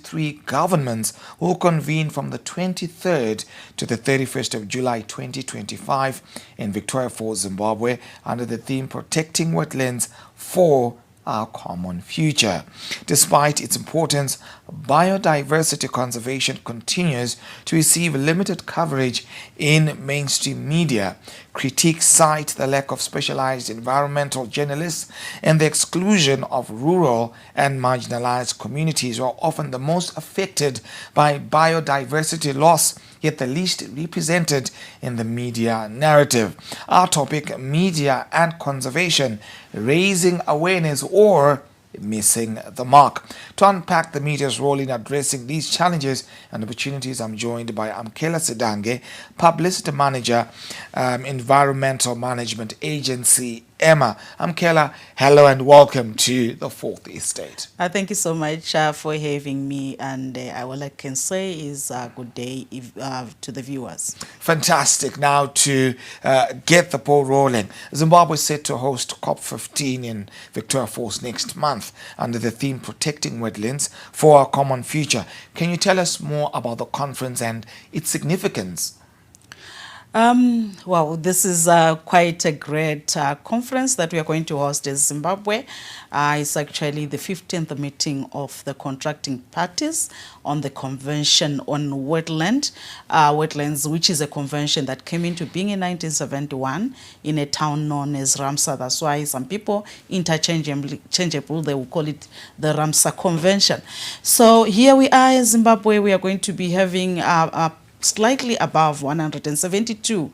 23 governments will convene from the 23rd to the 31st of July 2025 in Victoria Falls, Zimbabwe, under the theme Protecting Wetlands for Our Common Future. Despite its importance, biodiversity conservation continues to receive limited coverage in mainstream media. Critiques cite the lack of specialized environmental journalists and the exclusion of rural and marginalized communities, who are often the most affected by biodiversity loss, yet the least represented in the media narrative. Our topic: media and conservation, raising awareness or missing the mark. To unpack the media's role in addressing these challenges and opportunities, I'm joined by Amkela Sidange, Publicity Manager, Environmental Management Agency, Emma. Amkela, hello and welcome to the Fourth Estate. Thank you so much for having me, and all I can say is good day to the viewers. Fantastic. Now to get the ball rolling, Zimbabwe is set to host COP15 in Victoria Falls next month under the theme Protecting Wetlands for Our Common Future. Can you tell us more about the conference and its significance? Well, this is quite a great conference that we are going to host in Zimbabwe. It's actually the 15th meeting of the contracting parties on the Convention on Wetlands, which is a convention that came into being in 1971 in a town known as Ramsa. That's why some people interchangeable, they will call it the Ramsa Convention. So here we are in Zimbabwe. We are going to be having slightly above 172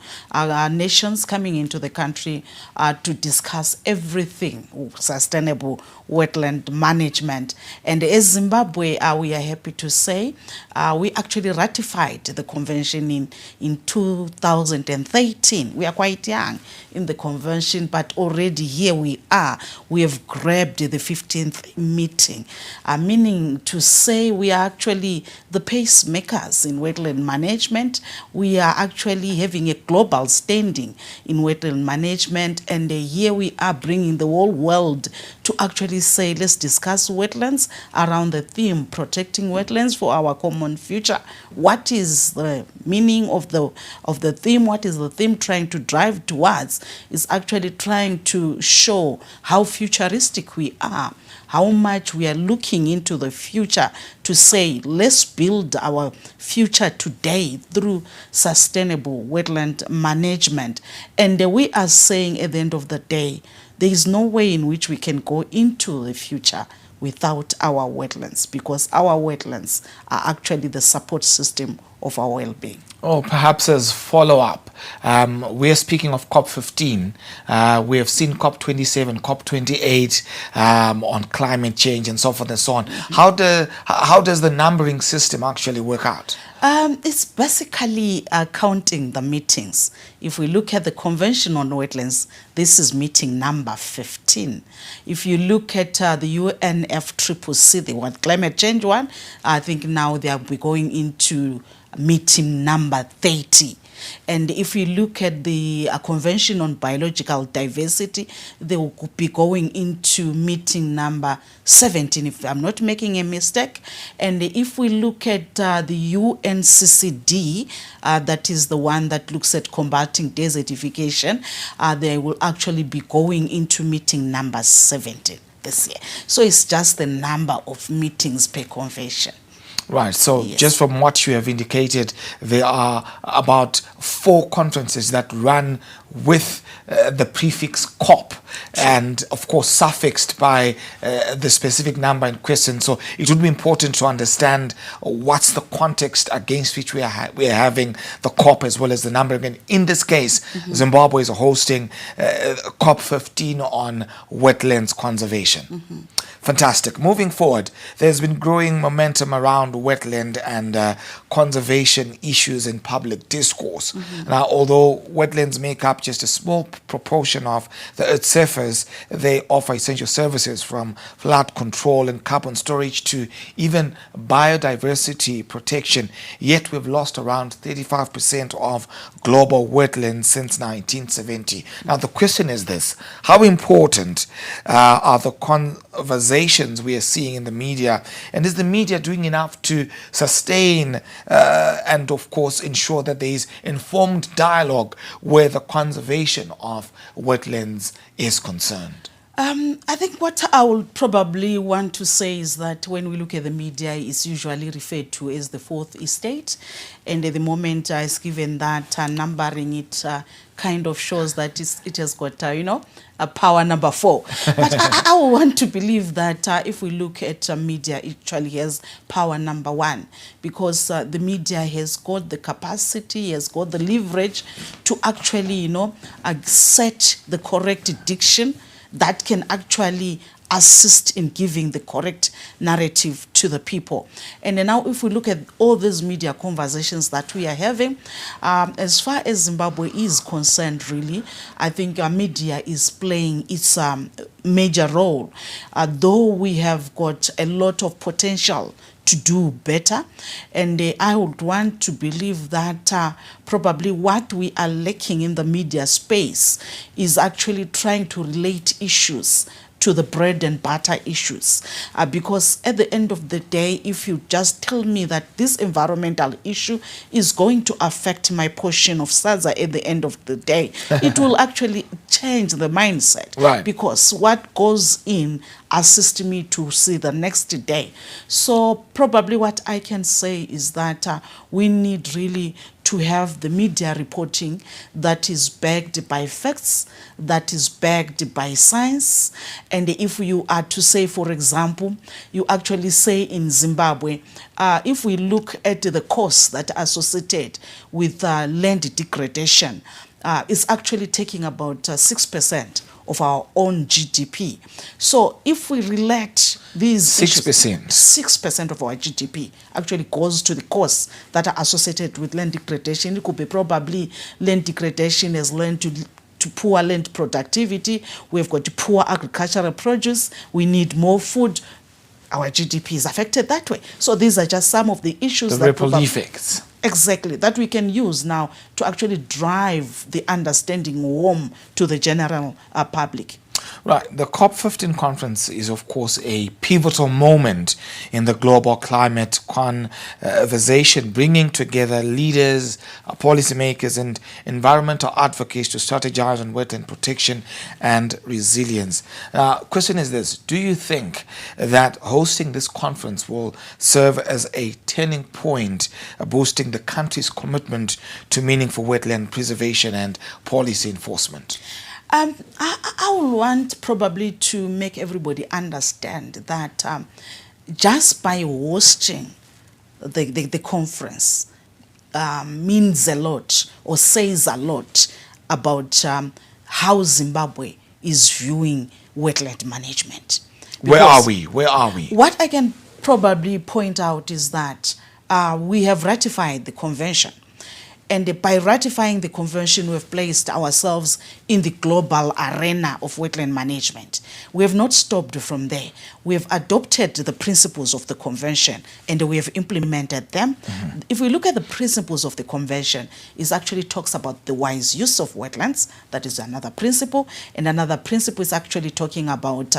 nations coming into the country to discuss everything sustainable wetland management. And as Zimbabwe, we are happy to say we actually ratified the convention in 2013. We are quite young in the convention, but already here we are. We have grabbed the 15th meeting, meaning to say we are actually the pacemakers in wetland management. We are actually having a global standing in wetland management, and here we are bringing the whole world to actually say, let's discuss wetlands around the theme Protecting Wetlands for Our Common Future. What is the meaning of the theme? What is the theme trying to drive towards? Is actually trying to show how futuristic we are, how much we are looking into the future to say, let's build our future today through sustainable wetland management. And we are saying at the end of the day, there is no way in which we can go into the future without our wetlands, because our wetlands are actually the support system of our well-being. Oh, perhaps as follow-up, we are speaking of COP15. We have seen COP27, COP28 on climate change and so forth and so on. How does the numbering system actually work out? It's basically counting the meetings. If we look at the Convention on Wetlands, this is meeting number 15. If you look at the UNFCCC, the World Climate Change one, I think now they will be going into meeting number 30. And if you look at the Convention on Biological Diversity, they will be going into meeting number 17, if I'm not making a mistake. And if we look at the UNCCD, that is the one that looks at combating desertification, they will actually be going into meeting number 17 this year. So it's just the number of meetings per convention. Right, so yes. Just from what you have indicated, there are about 4 conferences that run with the prefix COP, and of course suffixed by the specific number in question. So it would be important to understand what's the context against which we are having the COP as well as the number. Again, in this case, Zimbabwe is hosting COP15 on wetlands conservation. Fantastic. Moving forward, there's been growing momentum around wetland and conservation issues in public discourse. Now, although wetlands make up just a small proportion of the Earth's surface, they offer essential services from flood control and carbon storage to even biodiversity protection. Yet we've lost around 35% of global wetlands since 1970. Now, the question is this: how important are the conversations we are seeing in the media, and is the media doing enough to sustain and, of course, ensure that there is informed dialogue where the conservation of wetlands is concerned? I think what I would probably want to say is that when we look at the media, it's usually referred to as the fourth estate. And at the moment, it's given that numbering it kind of shows that it has got, a power number 4. But I want to believe that if we look at media, it actually has power number 1, because the media has got the capacity, has got the leverage to actually, set the correct diction that can actually assist in giving the correct narrative to the people. And then now if we look at all these media conversations that we are having, as far as Zimbabwe is concerned, really, I think media is playing its major role. Though we have got a lot of potential to do better, and I would want to believe that probably what we are lacking in the media space is actually trying to relate issues to the bread and butter issues, because at the end of the day, if you just tell me that this environmental issue is going to affect my portion of SAZA at the end of the day, it will actually change the mindset, right? Because what goes in assists me to see the next day. So probably what I can say is that we need really to have the media reporting that is backed by facts, that is backed by science. And if you are to say, for example, you actually say in Zimbabwe, if we look at the costs that are associated with land degradation, it's actually taking about 6% of our own GDP. So if we relate these 6%, 6% of our GDP actually goes to the costs that are associated with land degradation. It could be probably land degradation has led to poor land productivity. We've got poor agricultural produce. We need more food. Our GDP is affected that way. So these are just some of the issues, the ripple effects. Exactly, that we can use now to actually drive the understanding home to the general public. Right. The COP15 conference is, of course, a pivotal moment in the global climate conversation, bringing together leaders, policymakers, and environmental advocates to strategize on wetland protection and resilience. Question is this: do you think that hosting this conference will serve as a turning point, boosting the country's commitment to meaningful wetland preservation and policy enforcement? I would want probably to make everybody understand that just by hosting the conference means a lot or says a lot about how Zimbabwe is viewing wetland management. Where are we? Where are we? What I can probably point out is that we have ratified the convention. And by ratifying the convention, we've placed ourselves in the global arena of wetland management. We have not stopped from there. We have adopted the principles of the convention and we have implemented them. Mm-hmm. If we look at the principles of the convention, it actually talks about the wise use of wetlands. That is another principle. And another principle is actually talking about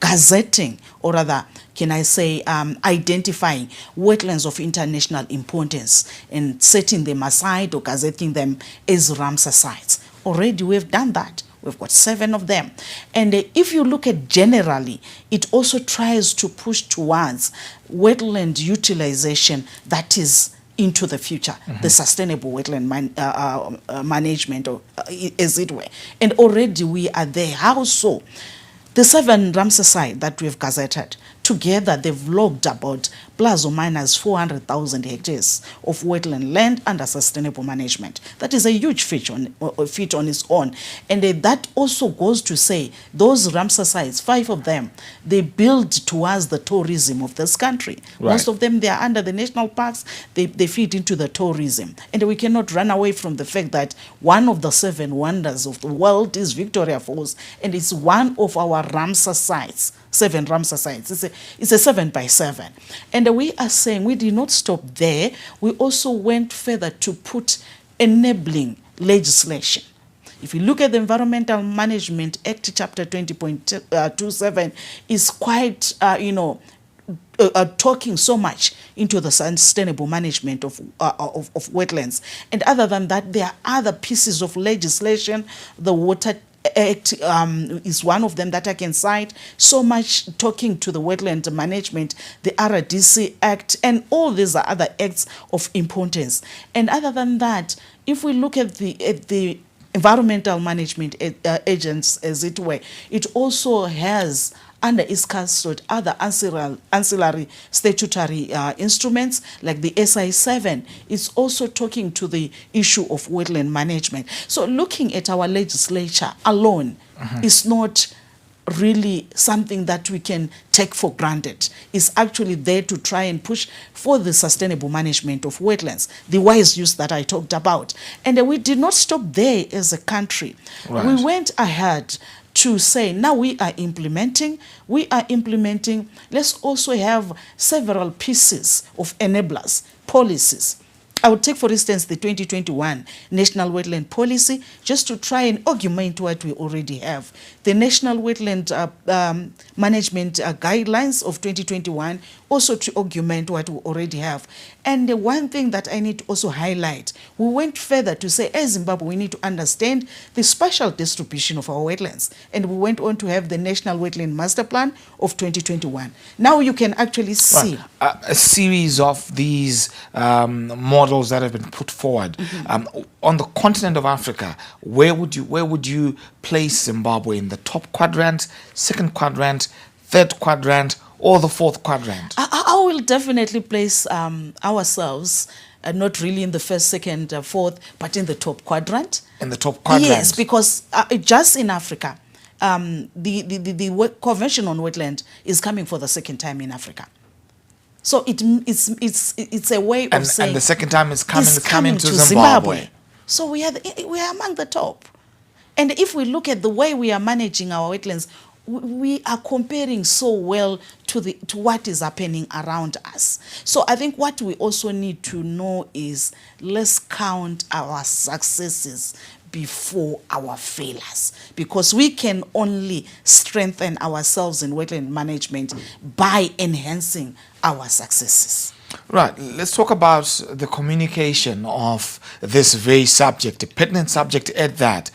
gazetting, or rather, can I say, identifying wetlands of international importance and setting them aside or gazetting them as Ramsar sites. Already we've done that. We've got 7 of them. And if you look at generally, it also tries to push towards wetland utilization that is into the future, the sustainable wetland management, or as it were. And already we are there. How so? The 7 Ramsar sites that we've gazetted together they've logged about plus or minus 400,000 hectares of wetland land under sustainable management. That is a huge feat on its own. And that also goes to say those Ramsar sites, 5 of them, they build towards the tourism of this country. Right. Most of them, they are under the national parks, they feed into the tourism. And we cannot run away from the fact that one of the 7 wonders of the world is Victoria Falls, and it's one of our Ramsar sites. 7 Ramsar sites. It's a 7x7. And we are saying we did not stop there. We also went further to put enabling legislation. If you look at the Environmental Management Act, Chapter 20.27, is quite, talking so much into the sustainable management of wetlands. And other than that, there are other pieces of legislation. The Water Act is one of them that I can cite. So much talking to the wetland management, the RDC Act, and all these are other acts of importance. And other than that, if we look at the environmental management agents, as it were, it also has under its custody other ancillary statutory instruments like the SI7. It's also talking to the issue of wetland management. So looking at our legislature alone is not really something that we can take for granted. It's actually there to try and push for the sustainable management of wetlands, the wise use that I talked about. And we did not stop there as a country. Right. We went ahead to say, now we are implementing, let's also have several pieces of enablers, policies. I would take, for instance, the 2021 National Wetland Policy, just to try and augment what we already have. The National Wetland Management Guidelines of 2021, also to augment what we already have. And the one thing that I need to also highlight, we went further to say, as Zimbabwe, we need to understand the spatial distribution of our wetlands. And we went on to have the National Wetland Master Plan of 2021. Now you can actually see a series of these models that have been put forward. On the continent of Africa, where would you place Zimbabwe? In the top quadrant, second quadrant, third quadrant, or the fourth quadrant? I will definitely place ourselves not really in the first, second, fourth, but in the top quadrant. In the top quadrant? Yes, because just in Africa, the Convention on Wetland is coming for the second time in Africa. So it's a way of saying... And the second time it's coming to Zimbabwe. So we are among the top. And if we look at the way we are managing our wetlands, we are comparing so well to what is happening around us. So I think what we also need to know is, let's count our successes before our failures, because we can only strengthen ourselves in wetland management by enhancing our successes. Right. Let's talk about the communication of this very subject, a pertinent subject at that,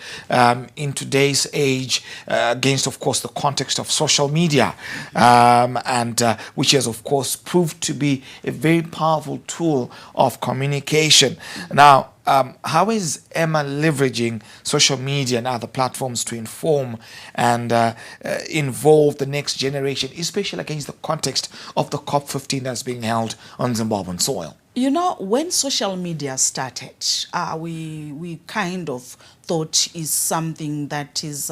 in today's age, against, of course, the context of social media, and which has, of course, proved to be a very powerful tool of communication. Now, how is Emma leveraging social media and other platforms to inform and involve the next generation, especially against the context of the COP15 that's being held on Zimbabwean soil? You know, when social media started, we kind of thought is something that is,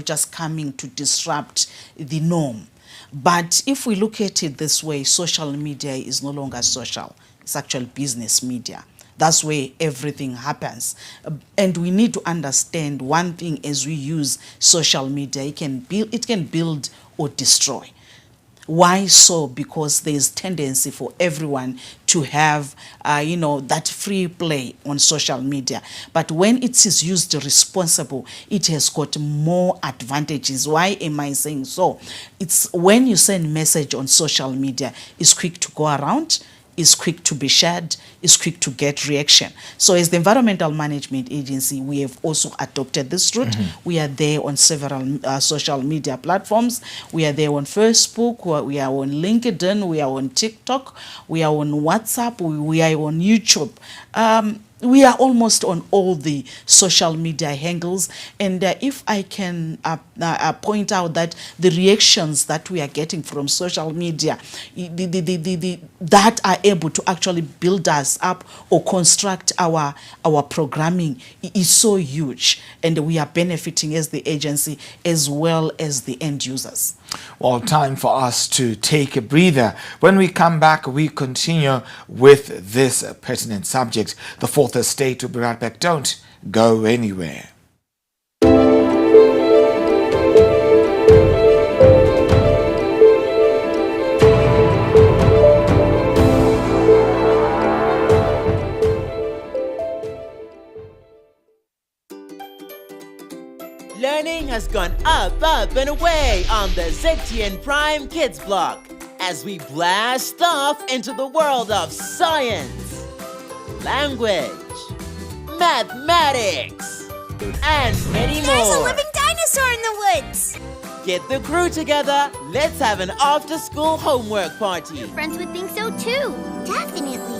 just coming to disrupt the norm. But if we look at it this way, social media is no longer social. It's actual business media. That's where everything happens. And we need to understand one thing: as we use social media, it can build or destroy. Why so? Because there's tendency for everyone to have, that free play on social media. But when it is used responsible, it has got more advantages. Why am I saying so? It's when you send message on social media, it's quick to go around, is quick to be shared, is quick to get reaction. So as the Environmental Management Agency, we have also adopted this route. We are there on several social media platforms. We are there on Facebook, we are on LinkedIn, we are on TikTok, we are on WhatsApp, we are on YouTube. we are almost on all the social media handles, and if I can point out that the reactions that we are getting from social media that are able to actually build us up or construct our programming is so huge, and we are benefiting as the agency as well as the end users. Well, time for us to take a breather. When we come back, we continue with this pertinent subject. The Fourth Estate will be right back. Don't go anywhere. Learning has gone up, and away on the ZTN Prime Kids Block as we blast off into the world of science, language, mathematics, and many more. There's a living dinosaur in the woods! Get the crew together, let's have an after-school homework party. Your friends would think so too. Definitely.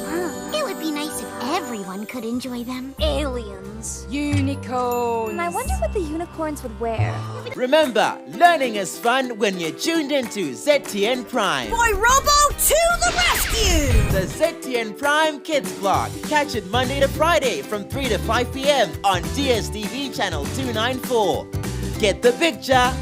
It would be nice if everyone could enjoy them. Aliens. Unicorns. I wonder what the unicorns would wear. Remember, learning is fun when you're tuned into ZTN Prime. Boy Robo to the rescue! The ZTN Prime Kids Block. Catch it Monday to Friday from 3 to 5 p.m. on DSTV channel 294. Get the picture?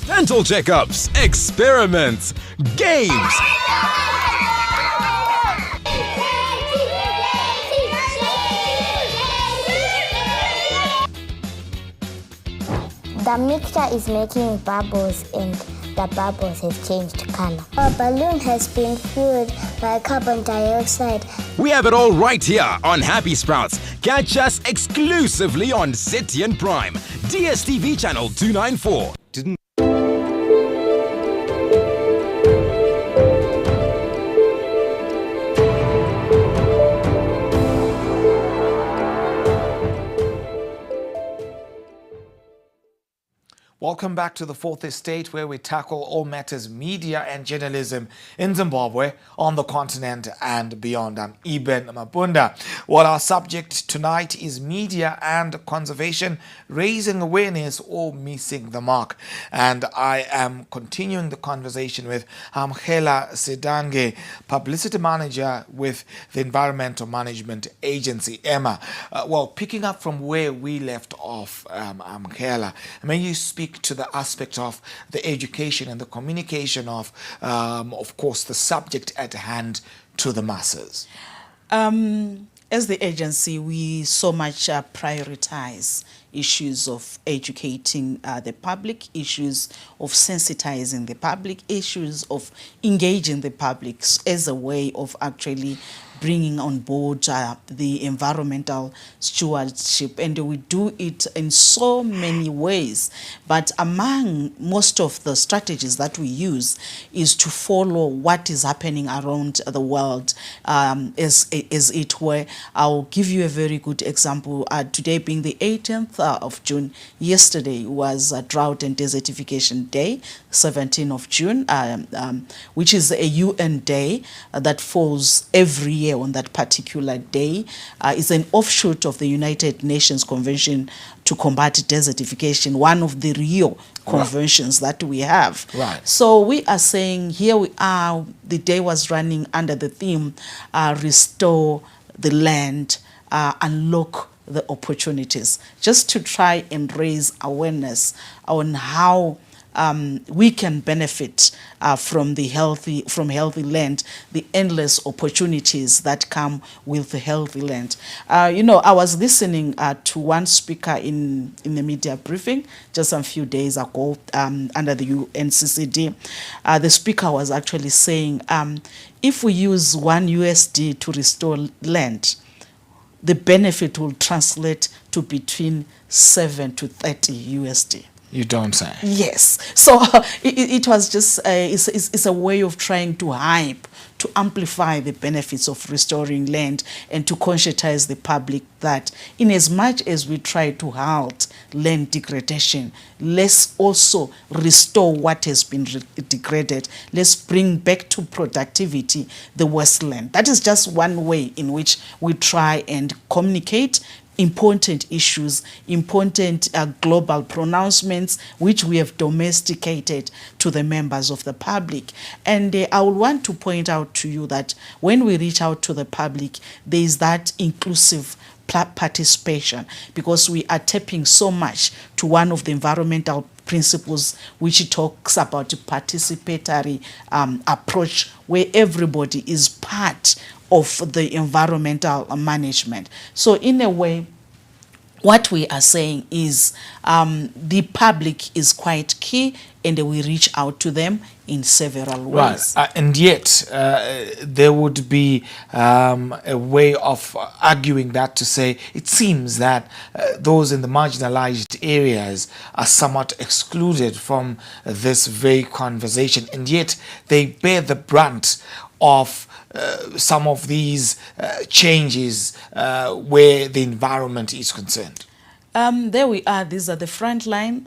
Dental checkups, experiments, games. The mixture is making bubbles and the bubbles have changed color. Our balloon has been fueled by carbon dioxide. We have it all right here on Happy Sprouts. Catch us exclusively on ZTN Prime, DSTV channel 294. Welcome back to the Fourth Estate, where we tackle all matters media and journalism in Zimbabwe, on the continent and beyond. I'm Eben Mabunda. Well, our subject tonight is media and conservation, raising awareness or missing the mark. And I am continuing the conversation with Amkhela Sedange, Publicity Manager with the Environmental Management Agency, EMA. Well, picking up from where we left off, Amkhela, may you speak to the aspect of the education and the communication of course, the subject at hand to the masses? As the agency, we so much prioritize issues of educating the public, issues of sensitizing the public, issues of engaging the public as a way of actually bringing on board the environmental stewardship, and we do it in so many ways. But among most of the strategies that we use is to follow what is happening around the world, as it were. I'll give you a very good example. Today being the 18th of June, yesterday was Drought and Desertification Day, 17th of June, which is a UN day that falls every year on that particular day. Is an offshoot of the United Nations Convention to combat desertification, one of the Rio conventions that we have. Right. So we are saying, here we are, the day was running under the theme, restore the land, unlock the opportunities, just to try and raise awareness on how we can benefit from healthy land, the endless opportunities that come with the healthy land. I was listening to one speaker in the media briefing just a few days ago under the UNCCD. The speaker was actually saying, if we use $1 to restore land, the benefit will translate to between $7 to $30. You don't say. Yes. So it was just, it's a way of trying to hype, to amplify the benefits of restoring land and to conscientize the public that in as much as we try to halt land degradation, let's also restore what has been degraded. Let's bring back to productivity the wasteland. That is just one way in which we try and communicate important issues, important global pronouncements, which we have domesticated to the members of the public. And I would want to point out to you that when we reach out to the public, there is that inclusive participation, because we are tapping so much to one of the environmental principles which talks about participatory approach, where everybody is part of the environmental management. So in a way, what we are saying is the public is quite key, and we reach out to them in several ways. Right, and yet there would be a way of arguing that to say it seems that those in the marginalized areas are somewhat excluded from this very conversation, and yet they bear the brunt of some of these changes where the environment is concerned. There we are. These are the frontline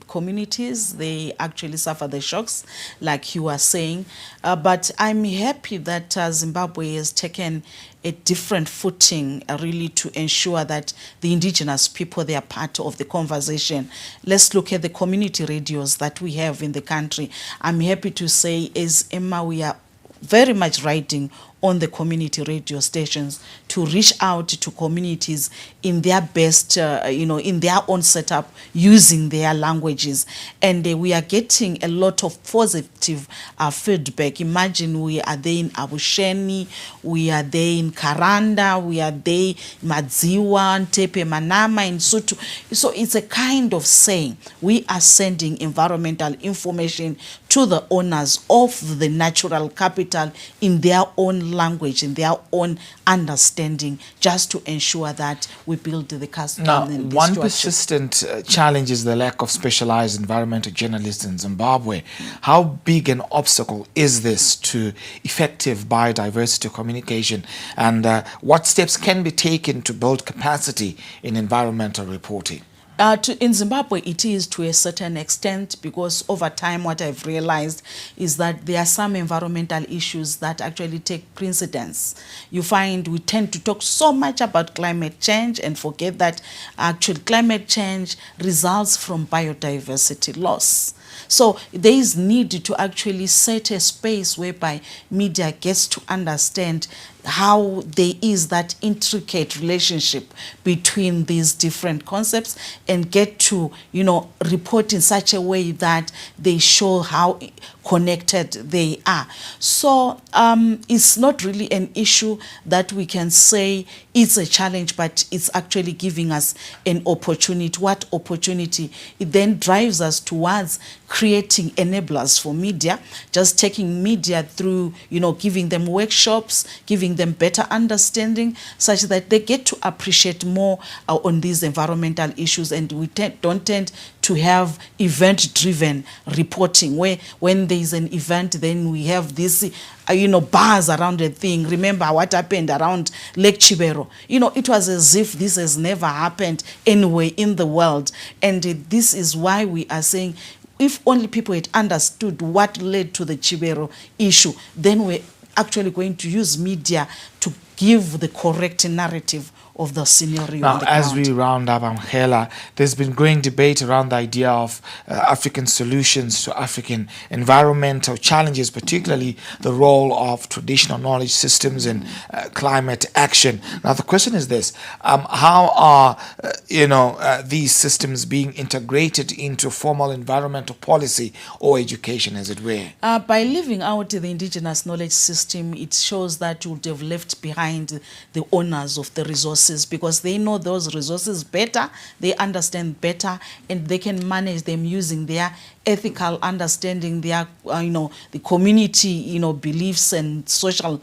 communities. They actually suffer the shocks, like you are saying. But I'm happy that Zimbabwe has taken a different footing really to ensure that the indigenous people, they are part of the conversation. Let's look at the community radios that we have in the country. I'm happy to say, as Emma, we are very much riding on the community radio stations to reach out to communities in their best, in their own setup, using their languages. And we are getting a lot of positive feedback. Imagine we are there in Abusheni, we are there in Karanda, we are there in Madziwa, Tepe, Manama, in Sutu. So it's a kind of saying we are sending environmental information to the owners of the natural capital in their own language, in their own understanding, just to ensure that we build the custom. Now, one persistent challenge is the lack of specialized environmental journalists in Zimbabwe. How big an obstacle is this to effective biodiversity communication, and what steps can be taken to build capacity in environmental reporting? In Zimbabwe, it is to a certain extent, because over time what I've realized is that there are some environmental issues that actually take precedence. You find we tend to talk so much about climate change and forget that actually climate change results from biodiversity loss. So there is need to actually set a space whereby media gets to understand how there is that intricate relationship between these different concepts, and get to, report in such a way that they show how connected they are. So it's not really an issue that we can say it's a challenge, but it's actually giving us an opportunity. What opportunity? It then drives us towards creating enablers for media, just taking media through, giving them workshops, giving them better understanding, such that they get to appreciate more on these environmental issues. And we don't tend to have event-driven reporting, where when there is an event, then we have this, bars around the thing. Remember what happened around Lake Chibero? It was as if this has never happened anywhere in the world. And this is why we are saying, if only people had understood what led to the Chibero issue, then we're actually going to use media to give the correct narrative of the scenario. Now, as we round up, Angela, there's been growing debate around the idea of African solutions to African environmental challenges, particularly the role of traditional knowledge systems in climate action. Now, the question is this: how are these systems being integrated into formal environmental policy or education, as it were? By leaving out the indigenous knowledge system, it shows that you would have left behind the owners of the resources, because they know those resources better, they understand better, and they can manage them using their ethical understanding, their the community beliefs and social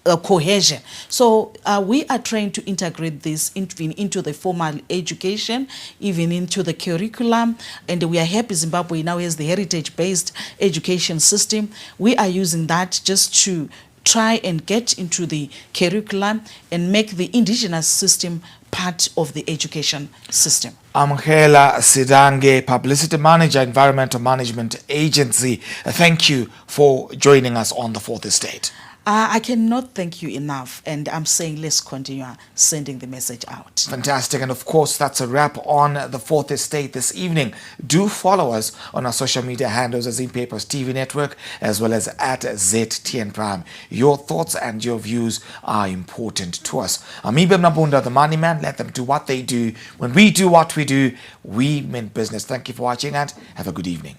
cohesion. So we are trying to integrate this into the formal education, even into the curriculum, and we are happy Zimbabwe now has the heritage-based education system. We are using that just to try and get into the curriculum and make the indigenous system part of the education system. Amhela Sidange, Publicity Manager, Environmental Management Agency. Thank you for joining us on the Fourth Estate. I cannot thank you enough, and I'm saying let's continue sending the message out. Fantastic, and of course that's a wrap on the Fourth Estate this evening. Do follow us on our social media handles as Papers TV Network as well as at ZTN Prime. Your thoughts and your views are important to us. Amibe Mnabunda, the money man, let them do what they do. When we do what we do, we mean business. Thank you for watching and have a good evening.